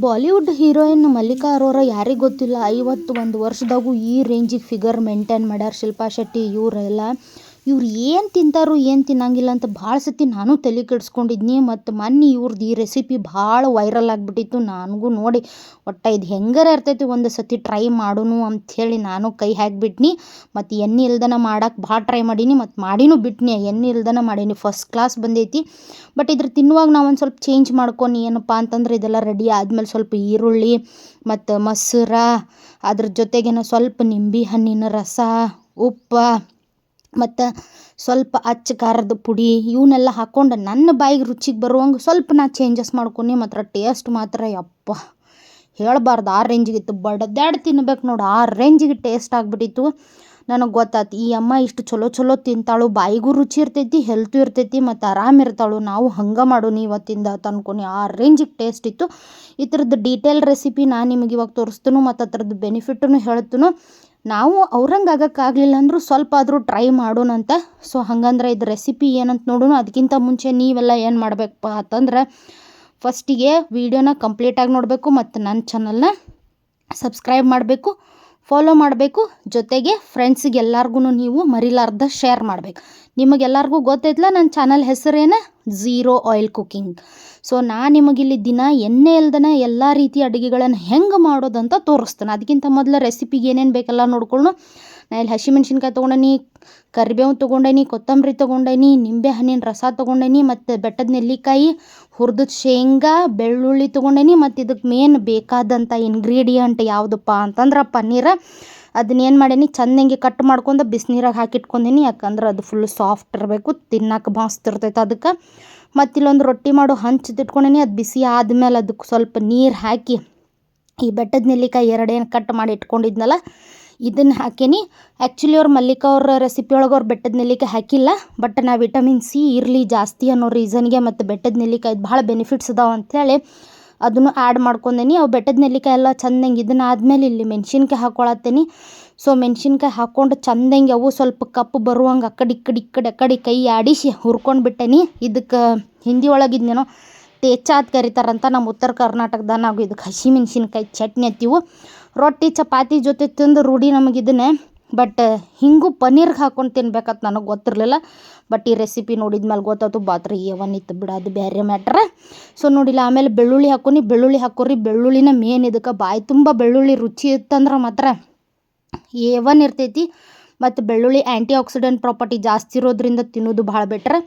Bollywood heroine Mallika Arora ಯಾರಿಗೆ ಗೊತ್ತಿಲ್ಲ. 51 ವರ್ಷದಾಗೂ ಈ ರೇಂಜಿಗೆ ಫಿಗರ್ ಮೇಂಟೈನ್ ಮಾಡ್ಯಾರ. ಶಿಲ್ಪಾ ಶೆಟ್ಟಿ ಇವರೆಲ್ಲ ಇವ್ರು ಏನು ತಿಂತಾರೋ ಏನು ತಿನ್ನಂಗಿಲ್ಲ ಅಂತ ಭಾಳ ಸತಿ ನಾನು ತಲೆ ಕೆಡಿಸ್ಕೊಂಡಿದ್ನಿ. ಮತ್ತು ಮೊನ್ನೆ ಇವ್ರದ್ದು ಈ ರೆಸಿಪಿ ಭಾಳ ವೈರಲ್ ಆಗಿಬಿಟ್ಟಿತ್ತು. ನನಗೂ ನೋಡಿ ಒಟ್ಟು ಇದು ಹೆಂಗಾರ ಇರ್ತೈತಿ ಒಂದು ಸತಿ ಟ್ರೈ ಮಾಡೋನು ಅಂಥೇಳಿ ನಾನು ಕೈ ಹಾಕಿಬಿಟ್ನಿ. ಮತ್ತು ಎಣ್ಣೆ ಇಲ್ದನ ಮಾಡೋಕೆ ಭಾಳ ಟ್ರೈ ಮಾಡೀನಿ ಮತ್ತು ಮಾಡಿನೂ ಬಿಟ್ನಿ. ಎಣ್ಣೆ ಇಲ್ದನ ಮಾಡೀನಿ, ಫಸ್ಟ್ ಕ್ಲಾಸ್ ಬಂದೈತಿ. ಬಟ್ ಇದ್ರ ತಿನ್ನುವಾಗ ನಾವು ಒಂದು ಸ್ವಲ್ಪ ಚೇಂಜ್ ಮಾಡ್ಕೊಂಡು ಏನಪ್ಪ ಅಂತಂದ್ರೆ ಇದೆಲ್ಲ ರೆಡಿ ಆದಮೇಲೆ ಸ್ವಲ್ಪ ಈರುಳ್ಳಿ ಮತ್ತು ಮೊಸರು, ಅದ್ರ ಜೊತೆಗೇನ ಸ್ವಲ್ಪ ನಿಂಬೆ ಹಣ್ಣಿನ ರಸ, ಉಪ್ಪು ಮತ್ತು ಸ್ವಲ್ಪ ಅಚ್ಚ ಖಾರದ ಪುಡಿ ಇವನ್ನೆಲ್ಲ ಹಾಕ್ಕೊಂಡು ನನ್ನ ಬಾಯಿಗೆ ರುಚಿಗೆ ಬರುವಂಗೆ ಸ್ವಲ್ಪ ನಾ ಚೇಂಜಸ್ ಮಾಡ್ಕೊಂಡು ಮಾತ್ರ ಟೇಸ್ಟ್ ಮಾತ್ರ ಯಪ್ಪ ಹೇಳಬಾರ್ದು ಆ ರೇಂಜಿಗಿತ್ತು. ಬಡ್ದಾಡಿ ತಿನ್ಬೇಕು ನೋಡಿ, ಆ ರೇಂಜಿಗೆ ಟೇಸ್ಟ್ ಆಗಿಬಿಟ್ಟಿತ್ತು. ನನಗೆ ಗೊತ್ತಾಯ್ತು ಈ ಅಮ್ಮ ಇಷ್ಟು ಚಲೋ ತಿಂತಾಳು, ಬಾಯಿಗೂ ರುಚಿ ಇರ್ತೈತಿ, ಹೆಲ್ತು ಇರ್ತೈತಿ ಮತ್ತು ಆರಾಮಿರ್ತಾಳು, ನಾವು ಹಂಗೆ ಮಾಡೋಣ ಇವತ್ತಿಂದ ತಂದ್ಕೊಂಡು ಆ ರೇಂಜಿಗೆ ಟೇಸ್ಟ್ ಇತ್ತು. ಈ ಥರದ್ದು ಡೀಟೇಲ್ ರೆಸಿಪಿ ನಾನು ನಿಮಗೆ ಇವಾಗ ತೋರಿಸ್ತೀನಿ ಮತ್ತು ಅದ್ರದ್ದು ಬೆನಿಫಿಟನ್ನು ಹೇಳ್ತೀನಿ. ನಾವು ಅವ್ರಂಗೆ ಆಗೋಕ್ಕಾಗಲಿಲ್ಲ ಅಂದರೂ ಸ್ವಲ್ಪ ಆದರೂ ಟ್ರೈ ಮಾಡೋಣಂತ. ಸೊ ಹಂಗಂದ್ರೆ ಇದು ರೆಸಿಪಿ ಏನಂತ ನೋಡೋಣ. ಅದಕ್ಕಿಂತ ಮುಂಚೆ ನೀವೆಲ್ಲ ಏನು ಮಾಡಬೇಕಪ್ಪ ಅಂತಂದ್ರೆ ಫಸ್ಟಿಗೆ ವೀಡಿಯೋನ ಕಂಪ್ಲೀಟಾಗಿ ನೋಡಬೇಕು ಮತ್ತು ನನ್ನ ಚಾನಲ್ನ ಸಬ್ಸ್ಕ್ರೈಬ್ ಮಾಡಬೇಕು, ಫಾಲೋ ಮಾಡಬೇಕು. ಜೊತೆಗೆ ಫ್ರೆಂಡ್ಸಿಗೆ ಎಲ್ಲರಿಗೂ ನೀವು ಮರಿಲಾರ್ದ ಶೇರ್ ಮಾಡಬೇಕು. ನಿಮಗೆಲ್ಲರಿಗೂ ಗೊತ್ತೈತಲ್ಲ ನನ್ನ ಚಾನಲ್ ಹೆಸರೇನು, ಝೀರೋ ಆಯಿಲ್ ಕುಕ್ಕಿಂಗ್. ಸೊ ನಾನು ನಿಮಗಿಲ್ಲಿ ದಿನ ಎಣ್ಣೆ ಇಲ್ದನ ಎಲ್ಲ ರೀತಿ ಅಡುಗೆಗಳನ್ನು ಹೆಂಗೆ ಮಾಡೋದಂತ ತೋರಿಸ್ತೇನೆ. ಅದಕ್ಕಿಂತ ಮೊದಲು ರೆಸಿಪಿಗೆ ಏನೇನು ಬೇಕೆಲ್ಲ ನೋಡ್ಕೊಳ್ಳೋಣ. ನಾನು ಇಲ್ಲಿ ಹಸಿಮೆಣ್ಸಿನ್ಕಾಯಿ ತೊಗೊಂಡೇನಿ, ಕರಿಬೇವು ತೊಗೊಂಡೇನಿ, ಕೊತ್ತಂಬರಿ ತೊಗೊಂಡೇನಿ, ನಿಂಬೆ ಹಣ್ಣಿನ ರಸ ತೊಗೊಂಡೇನಿ ಮತ್ತು ಬೆಟ್ಟದ ನೆಲ್ಲಿಕಾಯಿ, ಹುರಿದ ಶೇಂಗಾ, ಬೆಳ್ಳುಳ್ಳಿ ತೊಗೊಂಡೇನಿ. ಮತ್ತು ಇದಕ್ಕೆ ಮೇನ್ ಬೇಕಾದಂಥ ಇಂಗ್ರೀಡಿಯಂಟ್ ಯಾವುದಪ್ಪ ಅಂತಂದ್ರೆ ಪನ್ನೀರ. ಅದನ್ನೇನು ಮಾಡೀನಿ ಚೆಂದಂಗೆ ಕಟ್ ಮಾಡ್ಕೊಂಡು ಬಿಸಿನೀರಾಗ ಹಾಕಿಟ್ಕೊಂಡೀನಿ. ಯಾಕಂದ್ರೆ ಅದು ಫುಲ್ ಸಾಫ್ಟ್ ಇರಬೇಕು, ತಿನ್ನಕ್ಕೆ ಮಸ್ತ್ ಇರ್ತೈತೆ ಅದಕ್ಕೆ. ಮತ್ತು ಇಲ್ಲೊಂದು ರೊಟ್ಟಿ ಮಾಡೋ ಹಂಚು ಇಟ್ಕೊಂಡೀನಿ. ಅದು ಬಿಸಿ ಆದಮೇಲೆ ಅದಕ್ಕೆ ಸ್ವಲ್ಪ ನೀರು ಹಾಕಿ ಈ ಬೆಟ್ಟದ ನೆಲ್ಲಿಕಾಯಿ ಎರಡೇನು ಕಟ್ ಮಾಡಿ ಇಟ್ಕೊಂಡಿದ್ನಲ್ಲ ಇದನ್ನು ಹಾಕೀನಿ. ಆ್ಯಕ್ಚುಲಿ ಅವ್ರು ಮಲ್ಲಿಕಾ ಅವ್ರ ರೆಸಿಪಿ ಒಳಗೆ ಅವ್ರು ಬೆಟ್ಟದ ನೆಲ್ಲಿಕಾಯಿ ಹಾಕಿಲ್ಲ. ಬಟ್ ನಾ ವಿಟಮಿನ್ ಸಿ ಇರಲಿ ಜಾಸ್ತಿ ಅನ್ನೋ ರೀಸನ್ಗೆ ಮತ್ತು ಬೆಟ್ಟದ ನೆಲ್ಲಿಕಾಯ್ದು ಭಾಳ ಬೆನಿಫಿಟ್ಸ್ ಅದಾವೆ ಅಂಥೇಳಿ ಅದನ್ನು ಆ್ಯಡ್ ಮಾಡ್ಕೊಂಡೇನಿ. ಅವು ಬೆಟ್ಟದ ನೆಲ್ಲಿಕಾಯಿ ಎಲ್ಲ ಚೆಂದಂಗೆ ಇದನ್ನು ಆದಮೇಲೆ ಇಲ್ಲಿ ಮೆಣಸಿನ್ಕಾಯಿ ಹಾಕ್ಕೊಳತ್ತೀನಿ. ಸೊ ಮೆಣಸಿನ್ಕಾಯಿ ಹಾಕ್ಕೊಂಡು ಚೆಂದಂಗೆ ಅವು ಸ್ವಲ್ಪ ಕಪ್ಪು ಬರುವಂಗೆ ಆ ಕಡೆ ಕೈ ಆಡಿಸಿ ಹುರ್ಕೊಂಡು ಬಿಟ್ಟೇನಿ. ಇದಕ್ಕೆ ಹಿಂದಿ ಒಳಗಿದ್ನೇನೋ ಟೇಚಾ ಅಂತ ಕರೀತಾರಂತ. ನಮ್ಮ ಉತ್ತರ ಕರ್ನಾಟಕದಾಗ ನಾವು ಇದಕ್ಕೆ ಹಸಿ ಮೆಣಸಿನ್ಕಾಯಿ ಚಟ್ನಿ ಅಂತೀವಿ. ರೊಟ್ಟಿ ಚಪಾತಿ ಜೊತೆ ತಿಂದು ರೂಢಿ ನಮಗಿದನ್ನೇ. ಬಟ್ ಹಿಂಗೂ ಪನ್ನೀರ್ಗೆ ಹಾಕ್ಕೊಂಡು ತಿನ್ಬೇಕಂತ ನನಗೆ ಗೊತ್ತಿರಲಿಲ್ಲ. ಬಟ್ ಈ ರೆಸಿಪಿ ನೋಡಿದ ಮೇಲೆ ಗೊತ್ತಾಯ್ತು. ಬಾತ್ರಿ ಏವನಿತ್ತು ಬಿಡ, ಅದು ಬೇರೆ ಮ್ಯಾಟ್ರ. ಸೊ ನೋಡಿಲ್ಲ, ಆಮೇಲೆ ಬೆಳ್ಳುಳ್ಳಿ ಹಾಕ್ಕೊಂಡು ಬೆಳ್ಳುಳ್ಳಿ ಹಾಕೋರಿ. ಬೆಳ್ಳುಳ್ಳಿನ ಮೇನ್ ಇದಕ್ಕೆ ಬಾಯಿ ತುಂಬ ಬೆಳ್ಳುಳ್ಳಿ ರುಚಿ ಇತ್ತಂದ್ರೆ ಮಾತ್ರ ಏವನ್ ಇರ್ತೈತಿ. ಮತ್ತು ಬೆಳ್ಳುಳ್ಳಿ ಆ್ಯಂಟಿ ಆಕ್ಸಿಡೆಂಟ್ ಪ್ರಾಪರ್ಟಿ ಜಾಸ್ತಿ ಇರೋದ್ರಿಂದ ತಿನ್ನೋದು ಭಾಳ ಬೆಟ್ರ್.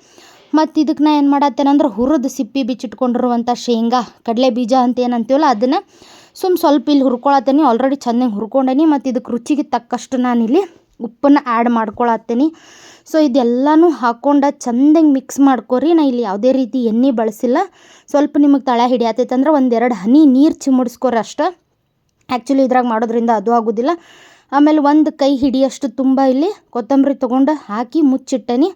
ಮತ್ತು ಇದಕ್ಕೆ ನಾ ಏನು ಮಾಡತ್ತೇನೆಂದ್ರೆ ಹುರಿದು ಸಿಪ್ಪಿ ಬಿಚ್ಚಿಟ್ಕೊಂಡಿರುವಂಥ ಶೇಂಗಾ, ಕಡಲೆ ಬೀಜ ಅಂತ ಏನಂತೀವಲ್ಲ ಅದನ್ನು ಸ್ವಲ್ಪ ಇಲ್ಲಿ ಹುರ್ಕೊಳತ್ತೀನಿ. ಆಲ್ರೆಡಿ ಚೆಂದಂಗೆ ಹುರ್ಕೊಂಡೇನಿ. ಮತ್ತು ಇದಕ್ಕೆ ರುಚಿಗೆ ತಕ್ಕಷ್ಟು ನಾನಿಲ್ಲಿ ಉಪ್ಪನ್ನು ಆ್ಯಡ್ ಮಾಡ್ಕೊಳತ್ತೀನಿ. ಸೊ ಇದೆಲ್ಲನೂ ಹಾಕ್ಕೊಂಡು ಚೆಂದಂಗೆ ಮಿಕ್ಸ್ ಮಾಡ್ಕೊರಿ. ನಾ ಇಲ್ಲಿ ಯಾವುದೇ ರೀತಿ ಎಣ್ಣೆ ಬಳಸಿಲ್ಲ. ಸ್ವಲ್ಪ ನಿಮಗೆ ತಳ ಹಿಡಿಯತೈತೆ ಅಂದ್ರೆ 1-2 ಹನಿ ನೀರು ಚಿಮ್ಮಡಿಸ್ಕೊರಿ ಅಷ್ಟೇ. ಆ್ಯಕ್ಚುಲಿ ಇದ್ರಾಗ ಮಾಡೋದ್ರಿಂದ ಅದು ಆಗೋದಿಲ್ಲ. ಆಮೇಲೆ ಒಂದು ಕೈ ಹಿಡಿಯಷ್ಟು ತುಂಬ ಇಲ್ಲಿ ಕೊತ್ತಂಬರಿ ತೊಗೊಂಡು ಹಾಕಿ ಮುಚ್ಚಿಟ್ಟೇನಿ.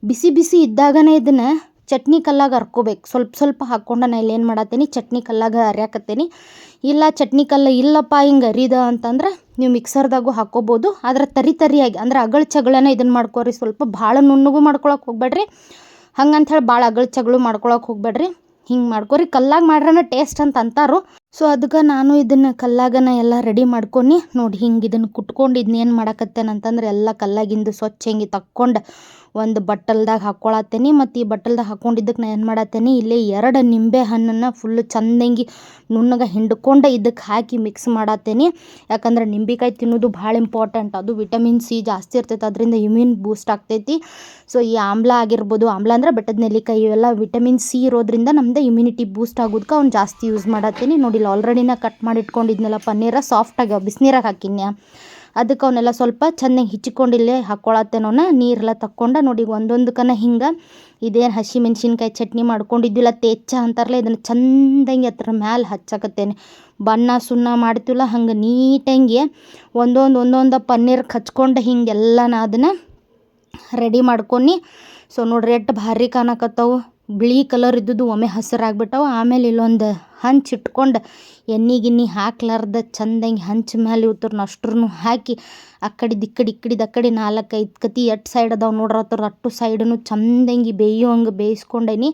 ಬಿಸಿ ಇದ್ದಾಗನೇ ಇದನ್ನು ಚಟ್ನಿ ಕಲ್ಲಾಗ ಹರ್ಕೋಬೇಕು. ಸ್ವಲ್ಪ ಹಾಕ್ಕೊಂಡು ನಾನು ಇಲ್ಲಿ ಏನು ಮಾಡತ್ತೀನಿ ಚಟ್ನಿ ಕಲ್ಲಾಗ ಅರ್ಯಾಕತ್ತೀನಿ. ಇಲ್ಲ ಚಟ್ನಿ ಕಲ್ಲು ಇಲ್ಲಪ್ಪ ಹಿಂಗೆ ಅರಿದ ಅಂತಂದ್ರೆ ನೀವು ಮಿಕ್ಸರ್ದಾಗೂ ಹಾಕ್ಕೋಬೋದು. ಆದರೆ ತರಿಯಾಗಿ ಅಂದ್ರೆ ಅಗಳ ಚಗಳನ ಇದನ್ನು ಮಾಡ್ಕೊರಿ. ಸ್ವಲ್ಪ ಭಾಳ ನುಣ್ಣಗೂ ಮಾಡ್ಕೊಳಕ್ಕೆ ಹೋಗ್ಬೇಡ್ರಿ, ಹಂಗಂಥೇಳಿ ಭಾಳ ಅಗಳ ಚಗಳು ಮಾಡ್ಕೊಳಕ್ಕೆ ಹೋಗ್ಬೇಡ್ರಿ. ಹಿಂಗೆ ಮಾಡ್ಕೊರಿ. ಕಲ್ಲಾಗ ಮಾಡ್ರನ ಟೇಸ್ಟ್ ಅಂತ ಅಂತಾರು. ಸೊ ಅದಕ್ಕೆ ನಾನು ಇದನ್ನು ಕಲ್ಲಾಗನ ಎಲ್ಲ ರೆಡಿ ಮಾಡ್ಕೊಂಡು ನೋಡಿ ಹಿಂಗೆ ಇದನ್ನು ಕುಟ್ಕೊಂಡು ಇದನ್ನೇನು ಮಾಡಕತ್ತೇನಂತಂದ್ರೆ ಎಲ್ಲ ಕಲ್ಲಾಗಿಂದು ಸ್ವಚ್ಛ ಹಿಂಗೆ ತಕ್ಕೊಂಡು ಒಂದು ಬಟ್ಟಲ್ದಾಗ ಹಾಕ್ಕೊಳತ್ತೇನಿ. ಮತ್ತು ಈ ಬಟ್ಟಲ್ದಾಗ ಹಾಕ್ಕೊಂಡಿದ್ದಕ್ಕೆ ನಾನು ಏನು ಮಾಡತ್ತೇನಿ ಇಲ್ಲೇ 2 ನಿಂಬೆ ಹಣ್ಣನ್ನು ಫುಲ್ಲು ಚೆಂದಂಗಿ ನುಣ್ಣಗೆ ಹಿಂಡ್ಕೊಂಡು ಇದಕ್ಕೆ ಹಾಕಿ ಮಿಕ್ಸ್ ಮಾಡತ್ತೇನಿ. ಯಾಕಂದ್ರೆ ನಿಂಬೆಕಾಯಿ ತಿನ್ನೋದು ಭಾಳ ಇಂಪಾರ್ಟೆಂಟ್. ಅದು ವಿಟಮಿನ್ ಸಿ ಜಾಸ್ತಿ ಇರ್ತೈತೆ, ಅದರಿಂದ ಇಮ್ಯೂನ್ ಬೂಸ್ಟ್ ಆಗ್ತೈತಿ. ಸೊ ಈ ಆಮ್ಲ ಆಗಿರ್ಬೋದು, ಆಮ್ಲ ಅಂದ್ರೆ ಬೆಟ್ಟದ ನೆಲ್ಲಿಕಾಯಿ, ಇವೆಲ್ಲ ವಿಟಮಿನ್ ಸಿ ಇರೋದ್ರಿಂದ ನಮ್ಮದು ಇಮ್ಯುನಿಟಿ ಬೂಸ್ಟ್ ಆಗೋದಕ್ಕೆ ಅವ್ನು ಜಾಸ್ತಿ ಯೂಸ್ ಮಾಡತ್ತೀನಿ. ನೋಡಿಲ್ಲ ಆಲ್ರೆಡಿ ನಾ ಕಟ್ ಮಾಡಿ ಇಟ್ಕೊಂಡಿದ್ನೆಲ್ಲ ಪನ್ನೀರ ಸಾಫ್ಟಾಗ್ಯಾವ, ಬಿಸಿನೀರಾಗ ಹಾಕಿನ್ಯ. ಅದಕ್ಕೆ ಅವನ್ನೆಲ್ಲ ಸ್ವಲ್ಪ ಚೆಂದಂಗೆ ಹಿಚ್ಕೊಂಡಿಲ್ಲೇ ಹಾಕ್ಕೊಳತ್ತೇನೋನ ನೀರೆಲ್ಲ ತಕ್ಕೊಂಡು ನೋಡಿ ಒಂದೊಂದಕ್ಕನ ಹಿಂಗೆ ಇದೇನು ಹಸಿ ಮೆಣಸಿನ್ಕಾಯಿ ಚಟ್ನಿ ಮಾಡ್ಕೊಂಡಿದ್ದಿಲ್ಲ ತೇಚ ಅಂತಾರಲ್ಲ ಇದನ್ನು ಚೆಂದಂಗೆ ಅದ್ರ ಮ್ಯಾಲೆ ಹಚ್ಚಕತ್ತೇನೆ. ಬಣ್ಣ ಸುಣ್ಣ ಮಾಡ್ತೀವಲ್ಲ ಹಂಗೆ ನೀಟಂಗೆ ಒಂದೊಂದು ಪನ್ನೀರ್ಗೆ ಹಚ್ಕೊಂಡು ಹಿಂಗೆಲ್ಲ ನಾ ಅದನ್ನು ರೆಡಿ ಮಾಡ್ಕೊಂಡು. ಸೊ ನೋಡ್ರಿ ಎಷ್ಟು ಭಾರಿ ಕಾಣಕತ್ತವು. ಬಿಳಿ ಕಲರ್ ಇದ್ದುದು ಒಮ್ಮೆ ಹಸಿರಾಗ್ಬಿಟ್ಟವು. ಆಮೇಲೆ ಇಲ್ಲೊಂದು ಹಂಚು ಇಟ್ಕೊಂಡು ಎಣ್ಣೆ ಗಿಣ್ಣೆ ಹಾಕ್ಲಾರ್ದ ಚಂದಂಗೆ ಹಂಚು ಮೇಲೆ ಇವತ್ತರ್ನ ಅಷ್ಟ್ರೂ ಹಾಕಿ ಆ ಕಡೆದು ಈ ಕಡೆ 4-5 ಕತಿ ಎಷ್ಟು ಸೈಡ್ ಅದಾವೆ ನೋಡ್ರಿ ಅಟ್ಟು ಸೈಡನ್ನು ಚಂದಂಗೆ ಬೇಯುವಂಗೆ ಬೇಯಿಸ್ಕೊಂಡೇನಿ.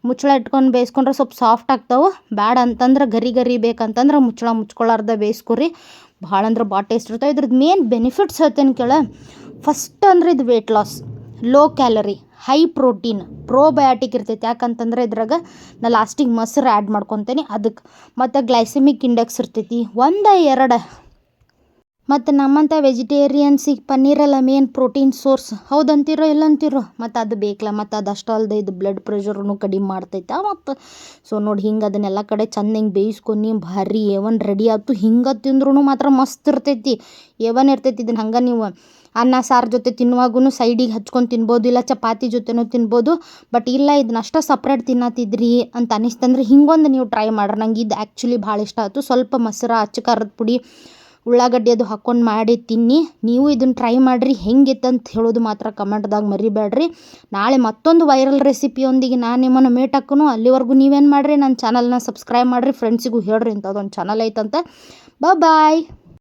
ಮುಚ್ಚಳ ಇಟ್ಕೊಂಡು ಬೇಯಿಸ್ಕೊಂಡ್ರೆ ಸ್ವಲ್ಪ ಸಾಫ್ಟ್ ಆಗ್ತಾವೆ. ಬ್ಯಾಡ ಅಂತಂದ್ರೆ ಗರಿ ಬೇಕಂತಂದ್ರೆ ಮುಚ್ಚಳ ಮುಚ್ಕೊಳ್ಳಾರ್ದ ಬೇಯಿಸ್ಕೊರಿ. ಭಾಳ ಅಂದ್ರೆ ಭಾಳ ಟೇಸ್ಟ್ ಇರ್ತವೆ. ಇದ್ರದ್ದು ಮೇನ್ ಬೆನಿಫಿಟ್ಸ್ ಹೇಳ್ತೇನೆ ಕೇಳ. ಫಸ್ಟ್ ಅಂದ್ರೆ ಇದು weight loss, low calorie, high protein, probiotic ಇರ್ತೈತೆ. ಯಾಕಂತಂದ್ರೆ ಇದ್ರಾಗ ನಾ ಲಾಸ್ಟಿಗೆ ಮೊಸರು ಆ್ಯಡ್ ಮಾಡ್ಕೊತೇನೆ ಅದಕ್ಕೆ. ಮತ್ತು ಗ್ಲೈಸೆಮಿಕ್ ಇಂಡೆಕ್ಸ್ ಇರ್ತೈತಿ 1-2. ಮತ್ತು ನಮ್ಮಂಥ ವೆಜಿಟೇರಿಯನ್ಸಿಗೆ ಪನ್ನೀರೆಲ್ಲ ಮೇನ್ ಪ್ರೋಟೀನ್ ಸೋರ್ಸ್. ಹೌದಂತೀರೋ ಇಲ್ಲಂತೀರೋ? ಮತ್ತು ಅದು ಬೇಕಲ್ಲ. ಮತ್ತು ಅದು ಅಷ್ಟು ಅಲ್ಲದೆ ಇದು ಬ್ಲಡ್ ಪ್ರೆಷರನ್ನು ಕಡಿಮೆ ಮಾಡ್ತೈತೆ. ಮತ್ತು ಸೊ ನೋಡಿ ಹಿಂಗೆ ಅದನ್ನೆಲ್ಲ ಕಡೆ ಚಂದ ಹಿಂಗೆ ಬೇಯಿಸ್ಕೊಂಡು ಭಾರಿ ಏವನ್ ರೆಡಿ ಆಯ್ತು. ಹಿಂಗೆ ತಿಂದ್ರೂ ಮಾತ್ರ ಮಸ್ತ್ ಇರ್ತೈತಿ. ಏವನ್ ಇರ್ತೈತಿ. ಇದನ್ನು ಹಂಗೆ ನೀವು ಅನ್ನ ಸಾರು ಜೊತೆ ತಿನ್ನುವಾಗೂ ಸೈಡಿಗೆ ಹಚ್ಕೊಂಡು ತಿನ್ಬೋದು, ಇಲ್ಲ ಚಪಾತಿ ಜೊತೆನೂ ತಿನ್ಬೋದು. ಬಟ್ ಇಲ್ಲ ಇದನ್ನಷ್ಟ ಸಪ್ರೇಟ್ ತಿನ್ನತ್ತಿದ್ರಿ ಅಂತ ಅನಿಸ್ತಂದ್ರೆ ಹಿಂಗೊಂದು ನೀವು ಟ್ರೈ ಮಾಡ್ರಿ. ನಂಗೆ ಇದು ಆ್ಯಕ್ಚುಲಿ ಭಾಳ ಇಷ್ಟ ಆಯಿತು. ಸ್ವಲ್ಪ ಮೊಸರು, ಅಚ್ಚ ಖಾರದ ಪುಡಿ, ಉಳ್ಳಾಗಡ್ಡಿ ಅದು ಹಾಕ್ಕೊಂಡು ಮಾಡಿ ತಿನ್ನಿ. ನೀವು ಇದನ್ನು ಟ್ರೈ ಮಾಡಿರಿ. ಹೆಂಗಿತ್ತಂತ ಹೇಳೋದು ಮಾತ್ರ ಕಮೆಂಟ್ದಾಗ ಮರಿಬೇಡ್ರಿ. ನಾಳೆ ಮತ್ತೊಂದು ವೈರಲ್ ರೆಸಿಪಿಯೊಂದಿಗೆ ನಾನು ನಿಮ್ಮನ್ನು ಮೀಟ್ ಹಾಕೋನು. ಅಲ್ಲಿವರೆಗೂ ನೀವೇನು ಮಾಡಿರಿ, ನನ್ನ ಚಾನಲ್ನ ಸಬ್ಸ್ಕ್ರೈಬ್ ಮಾಡಿರಿ. ಫ್ರೆಂಡ್ಸಿಗೂ ಹೇಳ್ರಿ ಇಂಥದ್ದೊಂದು ಚಾನಲ್ ಐತಂತ. ಬಾಯ್.